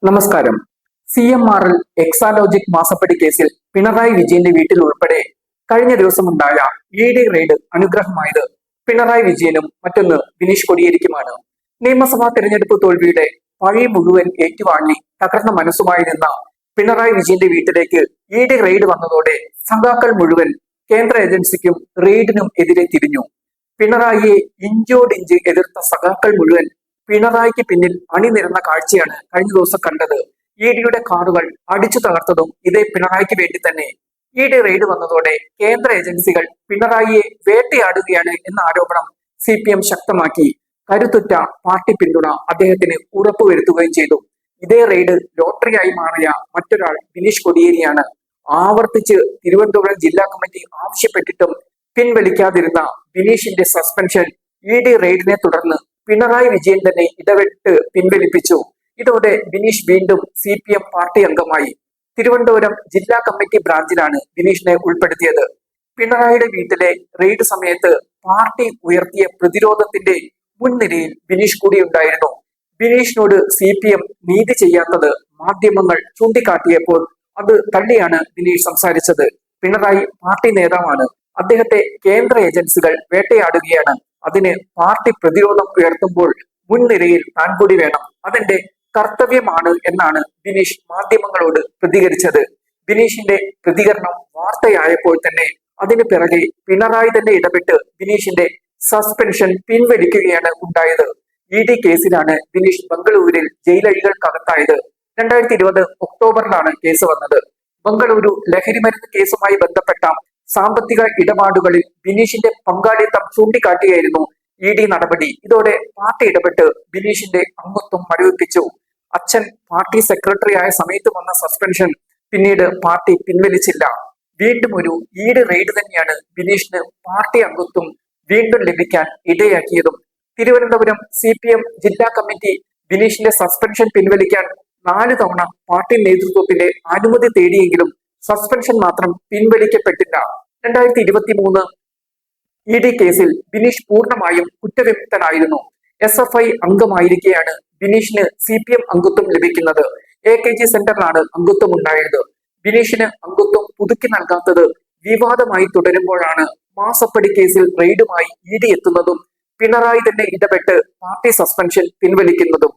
നമസ്കാരം. CMRL എക്സാലോജിക് മാസപ്പടി കേസിൽ പിണറായി വിജയന്റെ വീട്ടിൽ ഉൾപ്പെടെ കഴിഞ്ഞ ദിവസമുണ്ടായ ED റെയ്ഡ് അനുഗ്രഹമായത് പിണറായി വിജയനും മറ്റൊന്ന് ബിനീഷ് കൊടിയേരിക്കുമാണ്. നിയമസഭാ തെരഞ്ഞെടുപ്പ് തോൽവിയുടെ പഴി മുഴുവൻ ഏറ്റുവാങ്ങി തകർന്ന മനസ്സുമായി നിന്ന പിണറായി വിജയന്റെ വീട്ടിലേക്ക് ED റെയ്ഡ് വന്നതോടെ സഖാക്കൾ മുഴുവൻ കേന്ദ്ര ഏജൻസിക്കും റെയ്ഡിനും എതിരെ തിരിഞ്ഞു. പിണറായിയെ ഇഞ്ചോടിഞ്ച് എതിർത്ത സഖാക്കൾ മുഴുവൻ പിണറായിക്ക് പിന്നിൽ അണിനിരന്ന കാഴ്ചയാണ് കഴിഞ്ഞ ദിവസം കണ്ടത്. EDയുടെ കാറുകൾ അടിച്ചു തകർത്തതും ഇതേ പിണറായിക്ക് വേണ്ടി തന്നെ. ED റെയ്ഡ് വന്നതോടെ കേന്ദ്ര ഏജൻസികൾ പിണറായിയെ വേട്ടയാടുകയാണ് എന്ന ആരോപണം CPM ശക്തമാക്കി. കരുത്തുറ്റ പാർട്ടി പിന്തുണ അദ്ദേഹത്തിന് ഉറപ്പുവരുത്തുകയും ചെയ്തു. ഇതേ റെയ്ഡ് ലോട്ടറിയായി മാറിയ മറ്റൊരാൾ ബിനീഷ് കൊടിയേരിയാണ്. ആവർത്തിച്ച് തിരുവനന്തപുരം ജില്ലാ കമ്മിറ്റി ആവശ്യപ്പെട്ടിട്ടും പിൻവലിക്കാതിരുന്ന ബിനീഷിന്റെ സസ്പെൻഷൻ ED റെയ്ഡിനെ തുടർന്ന് പിണറായി വിജയൻ തന്നെ ഇടപെട്ട് പിൻവലിപ്പിച്ചു. ഇതോടെ ബിനീഷ് വീണ്ടും CPM പാർട്ടി അംഗമായി. തിരുവനന്തപുരം ജില്ലാ കമ്മിറ്റി ബ്രാഞ്ചിലാണ് ബിനീഷിനെ ഉൾപ്പെടുത്തിയത്. പിണറായിയുടെ വീട്ടിലെ റെയ്ഡ് സമയത്ത് പാർട്ടി ഉയർത്തിയ പ്രതിരോധത്തിന്റെ മുൻനിരയിൽ ബിനീഷ് കൂടി ഉണ്ടായിരുന്നു. ബിനീഷിനോട് CPM നീതി ചെയ്യാത്തത് മാധ്യമങ്ങൾ ചൂണ്ടിക്കാട്ടിയപ്പോൾ അത് തള്ളിയാണ് ബിനീഷ് സംസാരിച്ചത്. പിണറായി പാർട്ടി നേതാവാണ്. അദ്ദേഹത്തെ കേന്ദ്ര ഏജൻസികൾ വേട്ടയാടുകയാണ്. അതിന് പാർട്ടി പ്രതിരോധം ഉയർത്തുമ്പോൾ മുൻനിരയിൽ താൻ കൂടി വേണം. അതെന്റെ കർത്തവ്യമാണ് എന്നാണ് ബിനീഷ് മാധ്യമങ്ങളോട് പ്രതികരിച്ചത്. ബിനീഷിന്റെ പ്രതികരണം വാർത്തയായപ്പോൾ തന്നെ അതിന് പിറകെ പിണറായി തന്നെ ഇടപെട്ട് ബിനീഷിന്റെ സസ്പെൻഷൻ പിൻവലിക്കുകയാണ് ഉണ്ടായത്. ED കേസിലാണ് ബിനീഷ് ബംഗളൂരിൽ ജയിലഴികൾക്കകത്തായത്. 2020 ഒക്ടോബറിലാണ് കേസ് വന്നത്. ബംഗളൂരു ലഹരിമരുന്ന് കേസുമായി ബന്ധപ്പെട്ട സാമ്പത്തിക ഇടപാടുകളിൽ ബിനീഷിന്റെ പങ്കാളിത്തം ചൂണ്ടിക്കാട്ടിയായിരുന്നു ED നടപടി. ഇതോടെ പാർട്ടി ഇടപെട്ട് ബിനീഷിന്റെ അംഗത്വം മരവിപ്പിച്ചു. അച്ഛൻ പാർട്ടി സെക്രട്ടറി ആയ സമയത്ത് വന്ന സസ്പെൻഷൻ പിന്നീട് പാർട്ടി പിൻവലിച്ചില്ല. വീണ്ടും ഒരു ED റെയ്ഡ് തന്നെയാണ് ബിനീഷിന് പാർട്ടി അംഗത്വം വീണ്ടും ലഭിക്കാൻ ഇടയാക്കിയതും. തിരുവനന്തപുരം CPM ജില്ലാ കമ്മിറ്റി ബിനീഷിന്റെ സസ്പെൻഷൻ പിൻവലിക്കാൻ 4 തവണ പാർട്ടി നേതൃത്വത്തിന്റെ അനുമതി തേടിയെങ്കിലും സസ്പെൻഷൻ മാത്രം പിൻവലിക്കപ്പെട്ടില്ല. 2023 ED കേസിൽ ബിനീഷ് പൂർണ്ണമായും കുറ്റവിമുക്തനായിരുന്നു. SFI അംഗമായിരിക്കെയാണ് ബിനീഷിന് CPM അംഗത്വം ലഭിക്കുന്നത്. AKG സെന്ററിലാണ് അംഗത്വം ഉണ്ടായത്. ബിനീഷിന് അംഗത്വം പുതുക്കി നൽകാത്തത് വിവാദമായി തുടരുമ്പോഴാണ് മാസപ്പടി കേസിൽ റെയ്ഡുമായി ED എത്തുന്നതും പിണറായി തന്നെ ഇടപെട്ട് പാർട്ടി സസ്പെൻഷൻ പിൻവലിക്കുന്നതും.